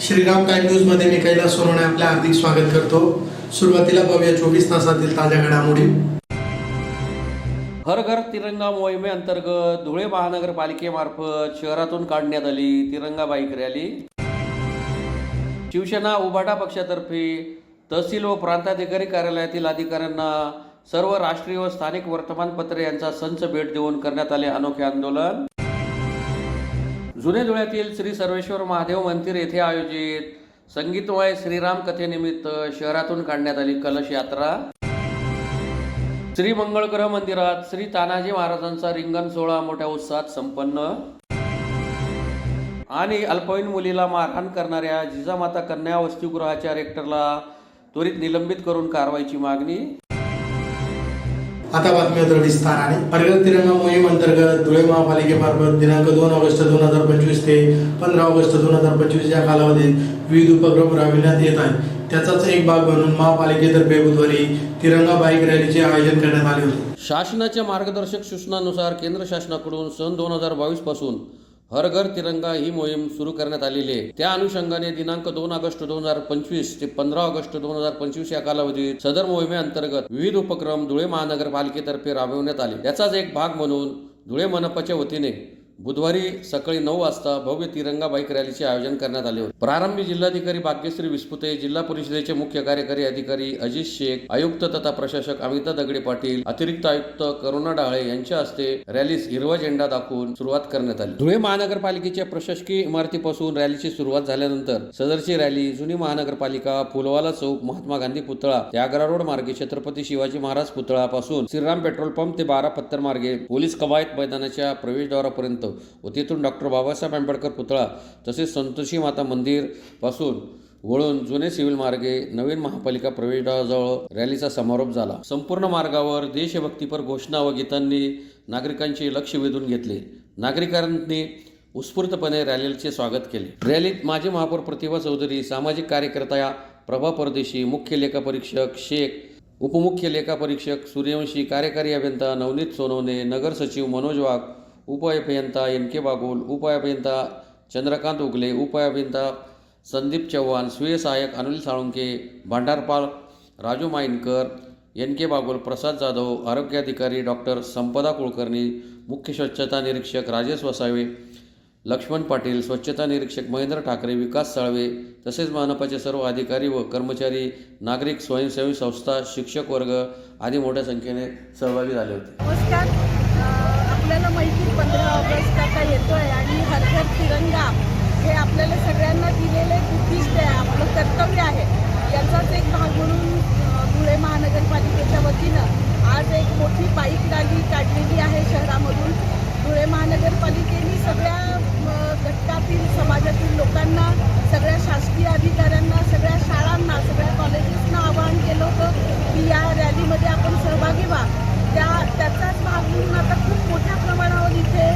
Shriram time news मध्ये मी कैलास सोनवणे आपले हार्दिक स्वागत करतो। सुरुवातीला पाहूया 24 तासातील ताज्या घडामोडी। हर घर तिरंगा मोहिमेअंतर्गत धुळे महानगरपालिकेमार्फत शहरातून काढण्यात आली तिरंगा बाईक रॅली। शिवसेना उभाटा पक्षातर्फे तहसील व प्रांताधिकारी कार्यालयातील अधिकाऱ्यांना सर्व राष्ट्रीय व स्थानिक वर्तमानपत्रे यांचा संच भेट देऊन करण्यात आले अनोखे आंदोलन। जुने धुळ्यातील श्री सर्वेश्वर महादेव मंदिर येथे आयोजित संगीतमय श्रीराम कथेनिमित्त शहरातून काढण्यात आली कलश यात्रा। श्री मंगळग्रह मंदिरात श्री तानाजी महाराजांचा रिंगण सोहळा मोठ्या उत्साहात संपन्न। आणि अल्पवयीन मुलीला मारहाण करणाऱ्या जिजामाता कन्या वसतिगृहाच्या रेक्टरला त्वरित निलंबित करून कारवाईची मागणी। आता बातमीपत्र विस्ताराने। हर घर तिरंगा मोहीम अंतर्गत धुळे महापालिकेमार्फत दिनांक 2 ऑगस्ट 2025 ते 15 ऑगस्ट 2025 या कालावधीत विविध उपक्रम राबविण्यात येत आहेत। त्याचाच एक भाग म्हणून महापालिकेतर्फे बुधवारी तिरंगा बाईक रॅलीचे आयोजन करण्यात आले होते। शासनाच्या मार्गदर्शक सूचनांनुसार केंद्र शासनाकडून सन 2022 पासून हर घर तिरंगा ही मोहीम सुरू करण्यात आलेली आहे। त्या अनुषंगाने दिनांक 2 ऑगस्ट 2025 ते 15 ऑगस्ट 2025 या कालावधीत सदर मोहिमेअंतर्गत विविध उपक्रम धुळे महानगरपालिकेतर्फे राबविण्यात आले। त्याचाच एक भाग म्हणून धुळे मनपाच्या वतीने बुधवारी सकाळी 9 वाजता भव्य तिरंगा बाईक रॅलीचे आयोजन करण्यात आले होते। प्रारंभी जिल्हाधिकारी भाग्यश्री विस्पुते, जिल्हा परिषदेचे मुख्य कार्यकारी अधिकारी अजित शेख, आयुक्त तथा प्रशासक अमिता दगडे पाटील, अतिरिक्त आयुक्त करुणा डाळे यांच्या हस्ते रॅलीस हिरवा झेंडा दाखवून सुरुवात करण्यात आली। धुळे महानगरपालिकेच्या प्रशासकीय इमारतीपासून रॅलीची सुरुवात झाल्यानंतर सदरची रॅली जुनी महानगरपालिका, फुलवाला चौक, महात्मा गांधी पुतळा, त्यागरा रोड मार्गे छत्रपती शिवाजी महाराज पुतळा पासून श्रीराम पेट्रोल पंप ते 12 पत्तर मार्गे पोलीस कवायत मैदानाच्या प्रवेशद्वारापर्यंत व तेथून डॉक्टर बाबासाहेब आंबेडकर पुतळा तसेच संतोषी माता मंदिर पासून वळून जुने सिव्हिल मार्गे नवीन महापालिका प्रवेशद्वाराजवळ रॅलीचा समारोप झाला। संपूर्ण मार्गावर देशभक्तीपर घोषणा व गीतांनी नागरिकांचे लक्ष वेधून घेतले। नागरिकांनी उत्स्फूर्तपणे रॅलीचे स्वागत केले। रॅलीत माजी महापौर प्रतिभा चौधरी, सामाजिक कार्यकर्ता प्रभा परदेशी, मुख्य लेखापरीक्षक शेख, उपमुख्य लेखापरीक्षक सूर्यवंशी, कार्यकारी अभियंता नवनीत सोनवणे, नगर सचिव मनोज वाघ, उप-अभियंता NK बागुल, उप-अभियंता चंद्रकांत उगले, उप-अभियंता संदीप चव्हाण, स्वीय सहाय्यक अनिल साळुंके, भांडारपाल राजू माइनकर, NK बागुल, प्रसाद जाधव, आरोग्य अधिकारी डॉक्टर संपदा कुलकर्णी, मुख्य स्वच्छता निरीक्षक राजेश वसावे, लक्ष्मण पाटील, स्वच्छता निरीक्षक महेंद्र ठाकरे, विकास साळवे तसेच मनपाचे सर्व अधिकारी व कर्मचारी, नागरिक, स्वयंसेवी संस्था, शिक्षक वर्ग आदी मोठ्या संख्येने सहभागी झाले होते। नमस्कार। आपल्याला माहिती 15 ऑगस्ट आता येतोय आणि हर घर तिरंगा हे आपल्याला सगळ्यांना दिलेले उद्दिष्ट आहे, आपलं कर्तव्य आहे। याचाच एक भाग म्हणून धुळे महानगरपालिकेच्या वतीनं आज एक मोठी बाईक रॅली काढलेली आहे शहरामधून। धुळे महानगरपालिकेने सगळ्या घटकातील समाजातील लोकांना, सगळ्या शासकीय अधिकाऱ्यांना, सगळ्या शाळांना, सगळ्या कॉलेजेसना आवाहन केलं होतं की या रॅलीमध्ये आपण सहभागी व्हा। त्याचाच भाग म्हणून आता खूप मोठ्या प्रमाणावर इथे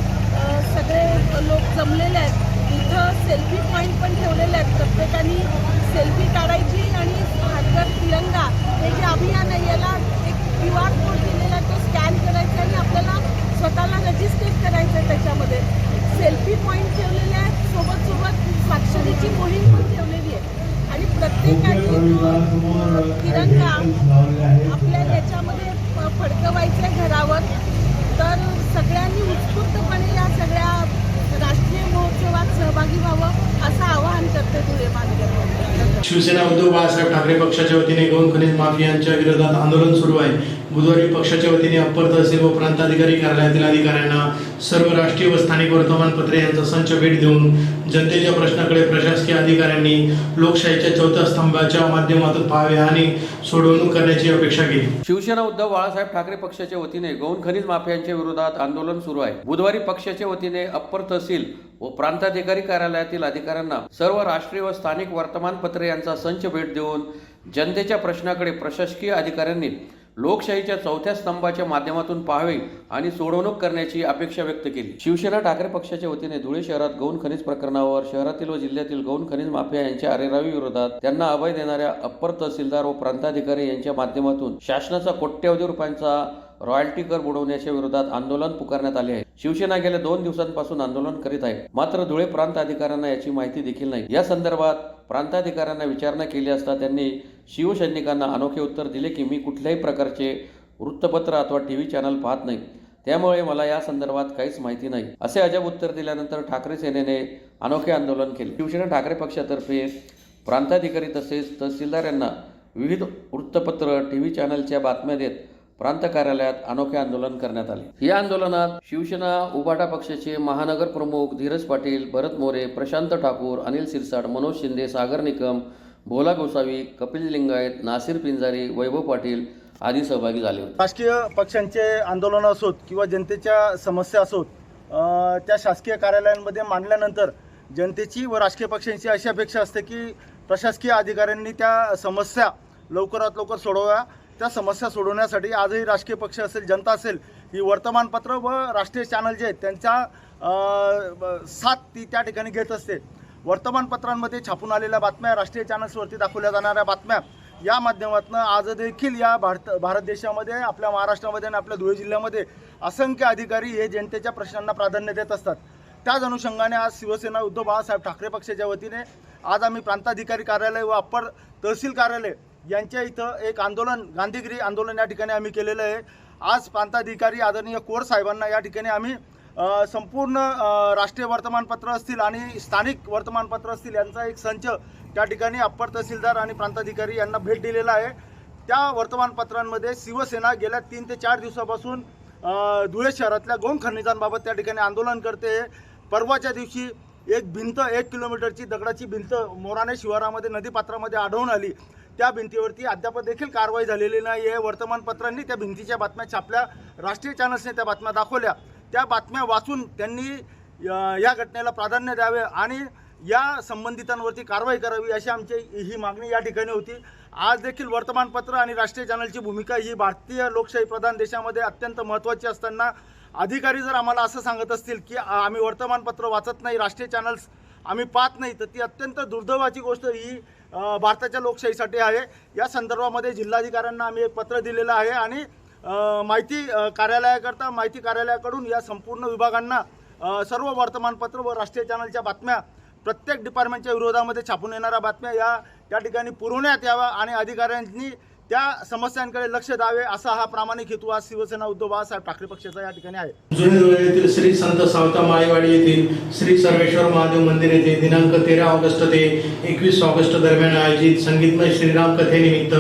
सगळे लोक जमलेले आहेत। इथं सेल्फी पॉईंट पण ठेवलेले आहेत, प्रत्येकाने सेल्फी काढायची आणि हर घर तिरंगा हे जे अभियान आहे याला एक QR कोड दिलेला आहे, तो स्कॅन करायचा आणि आपल्याला स्वतःला रजिस्टर करायचं आहे। त्याच्यामध्ये सेल्फी पॉईंट ठेवलेले आहेत, सोबत साक्षरीची मोहीम पण ठेवलेली आहे आणि प्रत्येकाने तिरंगा आपल्या याच्यामध्ये फडकवायचं घरावर। तर सगळ्यांनी उत्स्फूर्तपणे या सगळ्या राष्ट्रीय महोत्सवात सहभागी व्हावं असं आवाहन करते धुळे महानगरपालिका। शिवसेना उद्धव बाळासाहेब ठाकरे पक्षाच्या वतीने गौण खनिज माफियांच्या विरोधात आंदोलन सुरू आहे। बुधवारी पक्षाच्या वतीने अप्पर तहसील व प्रांताधिकारी कार्यालयातील अधिकाऱ्यांना सर्व राष्ट्रीय व स्थानिक वर्तमानपत्रे यांचा संच भेट देऊन जनतेच्या प्रश्नाकडे प्रशासकीय अधिकाऱ्यांनी लोकशाहीच्या चौथ्या स्तंभाच्या माध्यमातून पाहावे आणि सोडवणूक करण्याची अपेक्षा केली। शिवसेना उद्धव बाळासाहेब ठाकरे पक्षाच्या वतीने गौण खनिज माफियांच्या विरोधात आंदोलन सुरू आहे। बुधवारी पक्षाच्या वतीने अप्पर तहसील व प्रांताधिकारी कार्यालयातील अधिकाऱ्यांना सर्व राष्ट्रीय व स्थानिक वर्तमानपत्रे यांचा संच भेट देऊन जनतेच्या प्रश्नाकडे प्रशासकीय अधिकाऱ्यांनी लोकशाहीच्या चौथ्या स्तंभाच्या माध्यमातून पाहावे आणि सोडवणूक करण्याची अपेक्षा व्यक्त केली। शिवसेना ठाकरे पक्षाच्या वतीने धुळे शहरात गौण खनिज प्रकरणावर शहरातील व जिल्ह्यातील गौण खनिज माफिया यांच्या अरेरावी विरोधात त्यांना अभय देणाऱ्या अप्पर तहसीलदार व प्रांताधिकारी यांच्या माध्यमातून शासनाचा कोट्यवधी रुपयांचा रॉयल्टी कर बुडवण्याच्या विरोधात आंदोलन पुकारण्यात आले आहे। शिवसेना गेल्या 2 दिवसांपासून आंदोलन करीत आहे. मात्र धुळे प्रांत अधिकाऱ्यांना याची माहिती देखील नाही. या संदर्भात प्रांताधिकाऱ्यांना विचारणा केली असता त्यांनी शिवसैनिकांना अनोखे उत्तर दिले की मी कुठल्याही प्रकारचे वृत्तपत्र अथवा टीव्ही चॅनल पाहत नाही, त्यामुळे मला या संदर्भात काहीच माहिती नाही, असे अजब उत्तर दिल्यानंतर ठाकरे सेनेने अनोखे आंदोलन केले. शिवसेना ठाकरे पक्षातर्फे प्रांताधिकारी तसेच तहसीलदार यांना विविध वृत्तपत्र टीव्ही चॅनलच्या बातम्या देत प्रांत कार्यालयात अनोखे आंदोलन करण्यात आले. या आंदोलनात शिवसेना उभाटा पक्षाचे महानगर प्रमुख धीरज पाटील, भरत मोरे, प्रशांत ठाकूर, अनिल सिरसाट, मनोज शिंदे, सागर निकम, भोला गोसावी, कपिल लिंगायत, नासिर पिंजारी, वैभव पाटील आदी सहभागी झाले होते. राजकीय पक्षांचे आंदोलन असोत किंवा जनतेच्या समस्या असोत, त्या शासकीय कार्यालयांमध्ये मांडल्यानंतर जनतेची व राजकीय पक्षांची अशी अपेक्षा असते की प्रशासकीय अधिकाऱ्यांनी त्या समस्या लवकरात लवकर सोडवाव्या. त्या समस्या सोडवण्यासाठी आजही राजकीय पक्ष असेल, जनता असेल, ही वर्तमानपत्र व राष्ट्रीय चॅनल जे आहेत त्यांच्या साथ ती त्या ठिकाणी घेत असते. वर्तमानपत्रांमध्ये छापून आलेल्या बातम्या, राष्ट्रीय चॅनल्सवरती दाखवल्या जाणाऱ्या बातम्या या माध्यमातून आज देखील या भारत देशामध्ये, आपल्या महाराष्ट्रामध्ये आणि आपल्या धुळे जिल्ह्यामध्ये असंख्य अधिकारी हे जनतेच्या प्रश्नांना प्राधान्य देत असतात. त्याच अनुषंगाने आज शिवसेना उद्धव बाळासाहेब ठाकरे पक्षाच्या वतीने आज आम्ही प्रांताधिकारी कार्यालय व अप्पर तहसील कार्यालय यांच्या इथं एक आंदोलन, गांधीगिरी आंदोलन या ठिकाणी आम्ही केलेलं आहे. आज प्रांताधिकारी आदरणीय कोर साहेबांना या ठिकाणी आम्ही संपूर्ण राष्ट्रीय वर्तमानपत्र असतील आणि स्थानिक वर्तमानपत्र असतील यांचा एक संच त्या ठिकाणी अप्पर तहसीलदार आणि प्रांताधिकारी यांना भेट दिलेला आहे. त्या वर्तमानपत्रांमध्ये शिवसेना गेल्या 3 ते 4 दिवसापासून धुळे शहरातल्या गौण खनिजांबाबत त्या ठिकाणी आंदोलन करते. परवाच्या दिवशी एक भिंत, 1 किलोमीटरची दगडाची भिंत मोराणे शिवारामध्ये नदीपात्रामध्ये आढळून आली. त्या भिंतीवरती अद्याप देखील कारवाई झालेली नाही आहे. वर्तमानपत्रांनी त्या भिंतीच्या बातम्या छापल्या, राष्ट्रीय चॅनल्सने त्या बातम्या दाखवल्या. त्या बातम्या वाचून त्यांनी या घटनेला प्राधान्य द्यावे आणि या संबंधितांवरती कारवाई करावी अशी आमची ही मागणी या ठिकाणी होती. आज देखील वर्तमानपत्र आणि राष्ट्रीय चॅनलची भूमिका ही भारतीय लोकशाही प्रधान देशामध्ये अत्यंत महत्त्वाची असताना अधिकारी जर आम्हाला असं सांगत असतील की आम्ही वर्तमानपत्र वाचत नाही, राष्ट्रीय चॅनल्स आम्ही पाहत नाही, तर ती अत्यंत दुर्दैवाची गोष्ट ही भारताच्या लोकशाहीसाठी आहे. या संदर्भामध्ये जिल्हाधिकाऱ्यांना आम्ही एक पत्र दिलेलं आहे आणि माहिती कार्यालयाकडून या संपूर्ण विभागांना सर्व वर्तमानपत्र व राष्ट्रीय चॅनलच्या बातम्या, प्रत्येक डिपार्टमेंटच्या विरोधामध्ये छापून येणाऱ्या बातम्या त्या ठिकाणी पुरवण्यात याव्या आणि अधिकाऱ्यांनी त्या समस्यांकडे लक्ष द्यावे असा हा प्रामाणिक हेतू आज शिवसेना उद्धव बाळासाहेब ठाकरे पक्षाचा या ठिकाणी आहे. जुने धुळे येथील श्री संत सावता माळीवाडी येथील श्री सर्वेश्वर महादेव मंदिर येथे दिनांक 13 ऑगस्ट ते 21 ऑगस्ट दरम्यान आयोजित संगीतमय श्रीराम कथेनिमित्त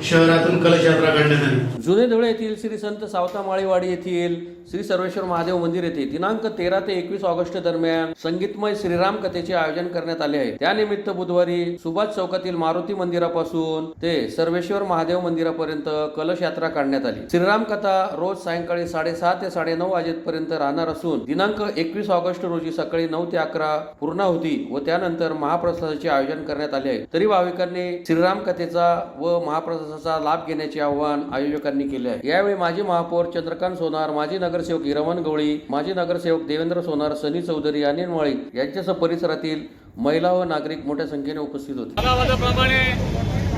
शहरातून कलश यात्रा काढण्यात आली. जुने धुळे येथील श्री संत सावता माळीवाडी येथील श्री सर्वेश्वर महादेव मंदिर येथे दिनांक 13 ते 21 ऑगस्ट दरम्यान संगीतमय श्रीराम कथेचे आयोजन करण्यात आले आहे. त्यानिमित्त बुधवारी सुभाष चौकातील मारुती मंदिरापासून ते सर्वेश्वर महादेव मंदिरापर्यंत कलश यात्रा काढण्यात आली. श्रीराम कथा रोज सायंकाळी 7:30 ते 9:30 वाजेपर्यंत राहणार असून दिनांक 21 ऑगस्ट रोजी सकाळी 9 ते 11 पूर्णाहुती व त्यानंतर महाप्रसादाचे आयोजन करण्यात आले आहे. तरी भाविकांनी श्रीराम कथेचा व महाप्रसादाचा लाभ घेण्याचे आवाहन आयोजकांनी केले आहे. यावेळी माजी महापौर चंद्रकांत सोनार, माजी नगरसेवक हिरमन गवळी, माजी नगरसेवक देवेंद्र सोनार, सनी चौधरी, अनिल माळी यांच्यासह परिसरातील महिला व नागरिक मोठ्या संख्येने उपस्थित होते.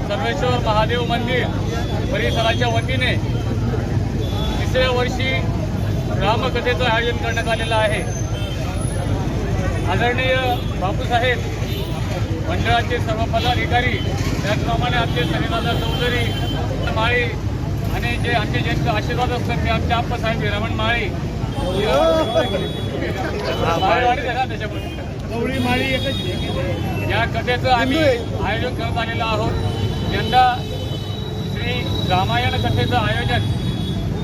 सर्वेश्वर महादेव मंदिर परिसराच्या वतीने 3ऱ्या वर्षी रामकथेचं आयोजन करण्यात आलेलं आहे. आदरणीय बापूसाहेब मंडळाचे सर्व पदाधिकारी, त्याचप्रमाणे आमचे सनीदादा चौधरी माळी आणि जे आमचे ज्येष्ठ आशीर्वाद असतात ते आमचे आप्पासाहेब हिरमन माळी या कथेचं आम्ही आयोजन करत आलेलं आहोत. यंदा श्री रामायण कथेचं आयोजन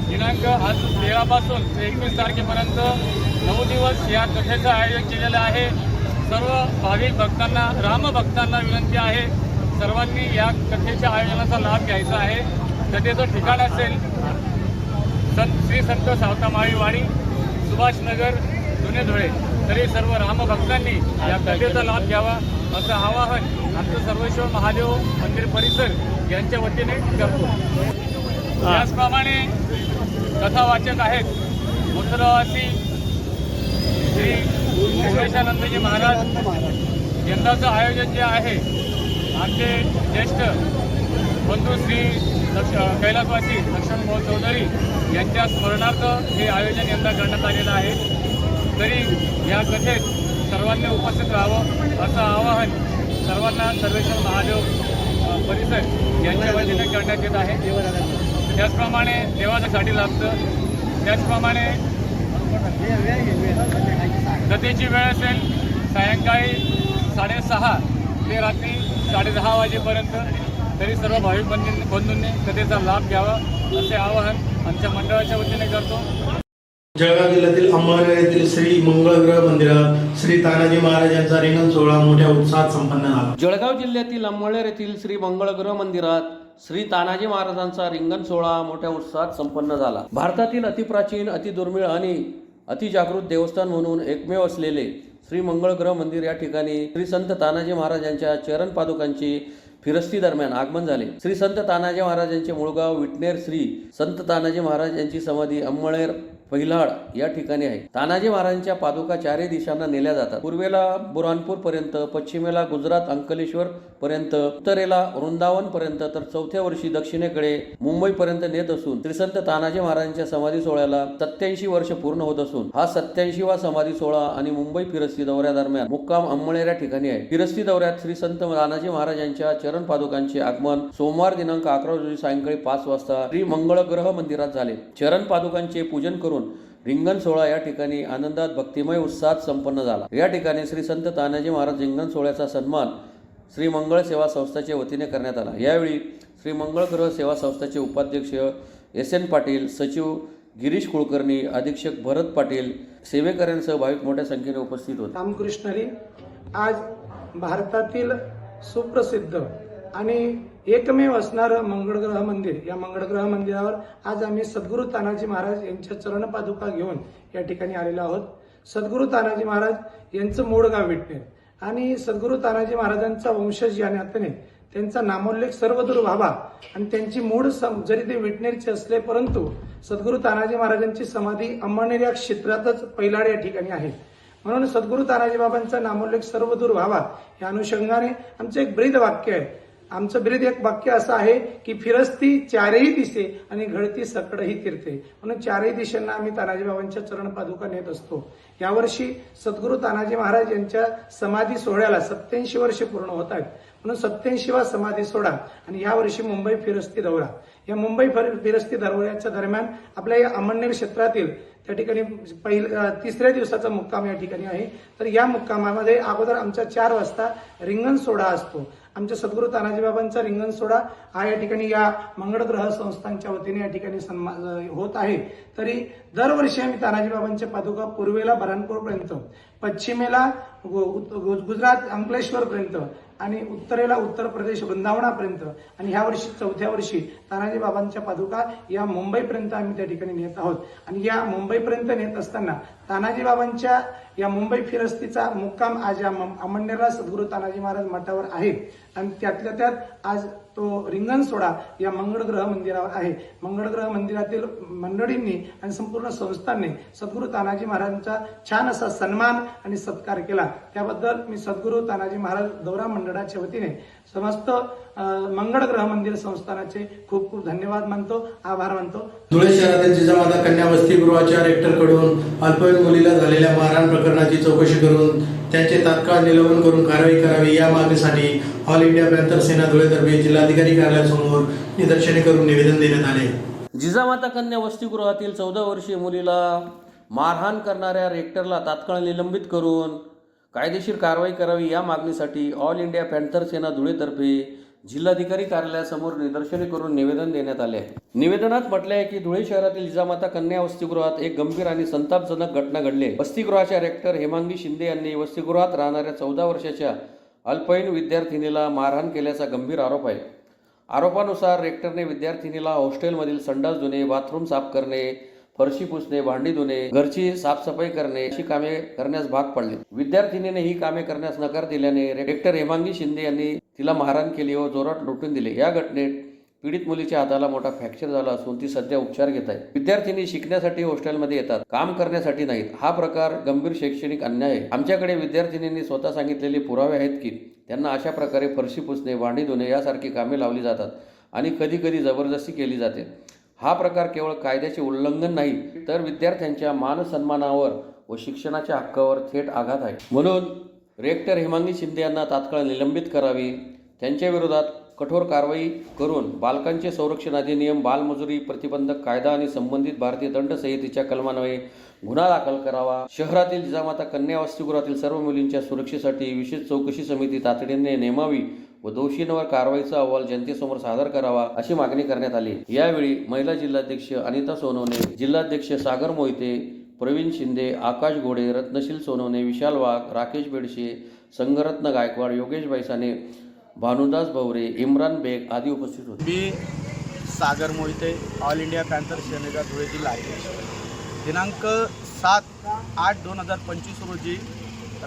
दिनांक आज 13 पासून 21 तारखेपर्यंत 9 दिवस या कथेचं आयोजन केलेलं आहे. सर्व भाविक भक्तांना, रामभक्तांना विनंती आहे, सर्वांनी या कथेच्या आयोजनाचा लाभ घ्यायचा आहे. कथेचं ठिकाण असेल श्री संत सावता माळीवाडी, सुभाषनगर, जुने धुळे. तरी सर्व रामभक्तांनी या कथेचा लाभ घ्यावा असं आवाहन आमचं सर्वेश्वर महादेव मंदिर परिसर यांच्या वतीने करतो. त्याचप्रमाणे कथावाचक आहेत उत्तरवासी श्री योगेशानंदजी महाराज. यंदाचं आयोजन जे आहे आमचे ज्येष्ठ बंधू श्री कैलासवासी लक्ष्मण भाऊ चौधरी यांच्या स्मरणार्थ हे आयोजन यंदा करण्यात आलेलं आहे। तरी या कथेत सर्वांनी उपस्थित राहावं असं आवाहन सर्वांना सर्वेश्वर महादेव परिसर यांच्या वतीने करण्यात येत आहे। त्याचप्रमाणे देवासाठी लागतं, त्याचप्रमाणे कथेची वेळ असेल सायंकाळी 6:30 ते रात्री 10:30 वाजेपर्यंत। तरी सर्व भाविक बंधूंनी कथेचा लाभ घ्यावा असे आवाहन आमच्या मंडळाच्या वतीने करतो। जळगाव जिल्ह्यातील अंमळनेर येथील श्री मंगळग्रह मंदिरात श्री तानाजी महाराज यांचा रिंगण सोहळा मोठ्या उत्साहात संपन्न झाला। जळगाव जिल्ह्यातील अंमळनेर येथील श्री मंगळग्रह मंदिरात श्री तानाजी महाराजांचा रिंगण सोहळा मोठ्या उत्साहात संपन्न झाला। भारतातील अतिप्राचीन, अतिदुर्मिळ आणि अतिजागृत देवस्थान म्हणून एकमेव असलेले श्री मंगळग्रह मंदिर या ठिकाणी श्री संत तानाजी महाराज यांच्या चरण पादुकांची फिरस्ती दरम्यान आगमन झाले। श्री संत तानाजी महाराजांचे मूळगाव विटनेर, श्री संत तानाजी महाराज यांची समाधी अंमळनेर पहिलाड या ठिकाणी आहे। तानाजी महाराजांच्या पादुका चारही दिशांना नेल्या जातात। पूर्वेला बुरहानपूर पर्यंत, पश्चिमेला गुजरात अंकलेश्वर पर्यंत, उत्तरेला वृंदावन पर्यंत, तर चौथ्या वर्षी दक्षिणेकडे मुंबई पर्यंत नेत असून श्री संत तानाजी महाराजांच्या समाधी सोहळ्याला 87 वर्ष पूर्ण होत असून हा 87वा समाधी सोहळा आणि मुंबई फिरस्ती दौऱ्यादरम्यान मुक्काम अंमळनेर या ठिकाणी आहे। फिरस्ती दौऱ्यात श्री संत तानाजी महाराज यांच्या चरण पादुकांचे आगमन सोमवार दिनांक 11 रोजी सायंकाळी 5 वाजता श्री मंगळग्रह मंदिरात झाले। चरण पादुकांचे पूजन करून रिंगण सोहळा या ठिकाणी आनंदात, भक्तिमय उत्साहात संपन्न झाला। या ठिकाणी श्री संत तानाजी महाराज रिंगण सोहळ्याचा सन्मान श्री मंगळ सेवा संस्थेच्या वतीने करण्यात आला। यावेळी श्री मंगळग्रह सेवा संस्थेचे उपाध्यक्ष SN पाटील, सचिव गिरीश कुलकर्णी, अधीक्षक भरत पाटील, सेवेकऱ्यांसह भाविक मोठ्या संख्येने उपस्थित होते। रामकृष्ण हरी। आज भारतातील सुप्रसिद्ध आणि एकमेव असणारं मंगळग्रह मंदिर, या मंगळग्रह मंदिरावर आज आम्ही सद्गुरू तानाजी महाराज यांच्या चरणपादुका घेऊन या ठिकाणी आलेलो आहोत। सद्गुरू तानाजी महाराज यांचं मूळ गाव विटनेर आणि सद्गुरू तानाजी महाराजांचा वंशज या नात्याने त्यांचा नामोल्लेख सर्वदूर व्हावा आणि त्यांची मूळ जरी ते विटनेरचे असले परंतु सद्गुरू तानाजी महाराजांची समाधी अंमळनेर या क्षेत्रातच पहिलाड या ठिकाणी आहे। म्हणून सद्गुरू तानाजी बाबांचा नामोल्लेख सर्वदूर व्हावा या अनुषंगाने आमचं एक ब्रीद वाक्य आहे। आमचं ब्रीद एक वाक्य असं आहे की फिरस्ती चारही दिसे आणि घडती सकळही तीर्थे। म्हणून चारही दिशांना आम्ही तानाजी बाबांच्या चरण पादुका नेत असतो। यावर्षी सद्गुरू तानाजी महाराज यांच्या समाधी सोहळ्याला 87 वर्ष पूर्ण होत आहेत। म्हणून 87वा समाधी सोहळा आणि यावर्षी मुंबई फिरस्ती दौरा, या मुंबई फिरस्ती दौऱ्याच्या दरम्यान आपल्या या अंमळनेर क्षेत्रातील त्या ठिकाणी तिसऱ्या दिवसाचा मुक्काम या ठिकाणी आहे। तर या मुक्कामामध्ये अगोदर आमचा 4 वाजता रिंगण सोहळा असतो। आमच्या सद्गुरू तानाजी बाबांचा रिंगण सोहळा हा या ठिकाणी या मंगळग्रह संस्थांच्या वतीने या ठिकाणी होत आहे। तरी दरवर्षी आम्ही तानाजी बाबांच्या पादुका पूर्वेला बऱ्हाणपूरपर्यंत, पश्चिमेला गुजरात अंकलेश्वर पर्यंत आणि उत्तरेला उत्तर प्रदेश वृंदावनापर्यंत आणि ह्या वर्षी 4थ्या वर्षी तानाजी बाबांच्या पादुका या मुंबईपर्यंत आम्ही त्या ठिकाणी नेत आहोत। आणि या मुंबईपर्यंत नेत असताना तानाजी बाबांच्या या मुंबई फिरस्तीचा मुक्काम आज या अंमळनेरला सद्गुरू तानाजी महाराज मठावर आहे आणि त्यातल्या त्यात आज तो रिंगण सोहळा या मंगळग्रह मंदिरावर आहे। मंगळग्रह मंदिरातील मंडळींनी आणि संपूर्ण संस्थांनी सद्गुरू तानाजी महाराजांचा छान असा सन्मान आणि सत्कार केला। त्याबद्दल मी सद्गुरू तानाजी महाराज दौरा मंडळाच्या वतीने समस्त मंगळग्रह मंदिर संस्थानाचे खूप खूप धन्यवाद मानतो, आभार मानतो। धुळे शहरातील जिजामाता कन्या वसतिगृहाच्या रेक्टरकडून अल्पवयीन मुलीला झालेल्या मारहाण प्रकरणाची चौकशी करून त्यांचे तात्काळ निलंबन करून कारवाई करावी या मागणीसाठी ऑल इंडिया पॅंथर सेना धुळेतर्फे जिल्हाधिकारी कार्यालयासमोर निदर्शने करून निवेदन देण्यात आले। जिजामाता कन्या वसतिगृहातील 14 वर्षीय मुलीला मारहाण करणाऱ्या रेक्टरला तात्काळ निलंबित करून कायदेशीर कारवाई करावी या मागणीसाठी ऑल इंडिया पॅंथर सेना धुळेतर्फे जिल्हाधिकारी कार्यालयासमोर निदर्शने करून निवेदन देण्यात आले आहे। निवेदनात म्हटले आहे की धुळे शहरातील जिजामाता कन्या वसतिगृहात एक गंभीर आणि संतापजनक घटना घडली। वसतिगृहाच्या रेक्टर हेमांगी शिंदे यांनी वसतिगृहात राहणाऱ्या 14 वर्षाच्या अल्पवयीन विद्यार्थिनीला मारहाण केल्याचा गंभीर आरोप आहे। आरोपानुसार रेक्टरने विद्यार्थिनीला हॉस्टेलमधील संडास धुणे, बाथरूम साफ करणे, फरशी पुसणे, भांडी धुणे, घरची साफसफाई करणे अशी कामे करण्यास भाग पडले। विद्यार्थिनीने ही कामे करण्यास नकार दिल्याने रेक्टर हेमांगी शिंदे यांनी तिला मारहाण केली व जोरात लोटून दिले। या घटनेत पीडित मुलीच्या हाताला मोठा फ्रॅक्चर झाला असून ती सध्या उपचार घेत आहे। विद्यार्थिनी शिकण्यासाठी हॉस्टेलमध्ये येतात, काम करण्यासाठी नाहीत। हा प्रकार गंभीर शैक्षणिक अन्याय आहे। आमच्याकडे विद्यार्थिनींनी स्वतः सांगितलेले पुरावे आहेत की त्यांना अशा प्रकारे फरशी पुसणे, भांडी धुणे यासारखी कामे लावली जातात आणि कधी कधी जबरदस्ती केली जाते। हा प्रकार केवळ कायद्याचे उल्लंघन नाही तर विद्यार्थ्यांच्या मानसन्मानावर व शिक्षणाच्या हक्कावर थेट आघात आहे. म्हणून रेक्टर हेमांगी शिंदे यांना तात्काळ निलंबित करावे. त्यांच्या विरोधात कठोर कारवाई करून बालकांचे संरक्षण अधिनियम, बालमजुरी प्रतिबंधक कायदा आणि संबंधित भारतीय दंड संहितेच्या कलमान्वये गुन्हा दाखल करावा. शहरातील जिजामाता कन्या वसतिगृहातील सर्व मुलींच्या सुरक्षेसाठी विशेष चौकशी समिती तातडीने नेमावी व दोषींवर कारवाईचा अहवाल जनतेसमोर सादर करावा अशी मागणी करण्यात आली. यावेळी महिला जिल्हाध्यक्ष अनिता सोनवणे, जिल्हाध्यक्ष सागर मोहिते, प्रवीण शिंदे, आकाश घोडे, रत्नशील सोनवणे, विशाल वाघ, राकेश बेडशे, संगरत्न गायकवाड, योगेश बैसाने, भानुदास भवरे, इम्रान बेग आदी उपस्थित होते. मी सागर मोहिते, ऑल इंडिया पॅन्थर सेनेचा धुळे जिल्हा अध्यक्ष. दिनांक 7/8/2025 रोजी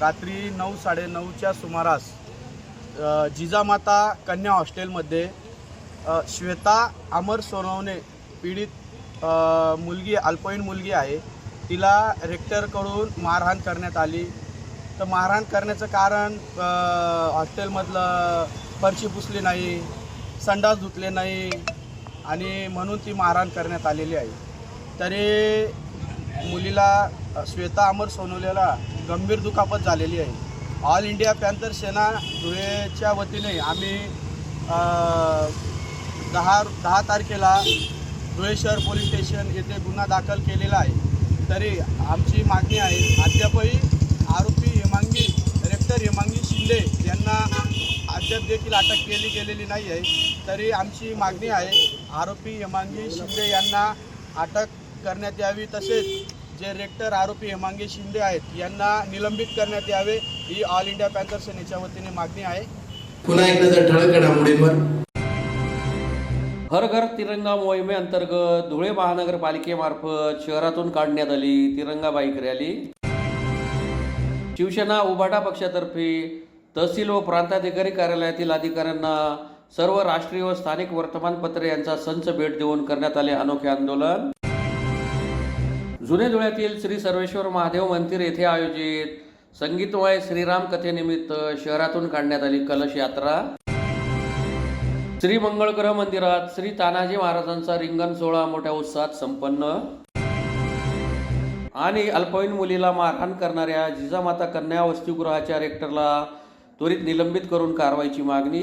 रात्री 9-9:30च्या सुमारास जिजामाता कन्या हॉस्टेलमध्ये श्वेता अमर सोनवणे पीडित मुलगी, अल्पवयीन मुलगी आहे, तिला रेक्टरकडून मारहाण करण्यात आली. तर मारहाण करण्याचं कारण हॉस्टेलमधलं फरशी पुसली नाही, संडास धुतले नाही आणि म्हणून ती मारहाण करण्यात आलेली आहे. तरी मुलीला श्वेता अमर सोनवणेला गंभीर दुखापत झालेली आहे. ऑल इंडिया पॅन्थर सेना धुळेच्या वतीने आम्ही 10 तारखेला धुळे शहर पोलीस स्टेशन येथे गुन्हा दाखल केलेला आहे. तरी आमची मागणी आहे, अद्यापही आरोपी रेक्टर हेमांगी शिंदे यांना अद्याप देखील अटक केली गेलेली नाही आहे. तरी आमची मागणी आहे, आरोपी हेमांगी शिंदे यांना अटक करण्यात यावी, तसेच जे रेक्टर आरोपी हेमांगी शिंदे आहेत यांना निलंबित करण्यात यावे, ही ऑल इंडिया पॅन्थर सेनेच्या वतीने मागणी आहे. पुन्हा एक नजर ठळक घडामोडींवर. हर घर तिरंगा मोहिमेअंतर्गत धुळे महानगरपालिकेमार्फत शहरातून काढण्यात आली तिरंगा बाईक रॅली. शिवसेना उभाटा पक्षातर्फे तहसील व प्रांताधिकारी कार्यालयातील अधिकाऱ्यांना सर्व राष्ट्रीय व स्थानिक वर्तमानपत्रे यांचा संच भेट देऊन करण्यात आले अनोखे आंदोलन. जुने धुळ्यातील श्री सर्वेश्वर महादेव मंदिर येथे आयोजित संगीतमय श्रीराम कथेनिमित्त शहरातून काढण्यात आली कलश यात्रा. श्री मंगळग्रह मंदिरात श्री तानाजी महाराजांचा रिंगण सोहळा मोठ्या उत्साहात संपन्न. आणि अल्पवयीन मुलीला मारहाण करणाऱ्या जिजामाता कन्या वसतिगृहाच्या रेक्टरला त्वरित निलंबित करून कारवाईची मागणी.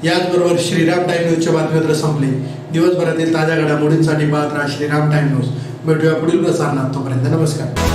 याचबरोबर श्रीराम टाइम न्यूजच्या बातमीपत्र संपले. दिवसभरातील ताज्या घडामोडींसाठी पाहत राहा श्रीराम टाइम न्यूज. भेटूया पुढील प्रसारणात. तोपर्यंत नमस्कार.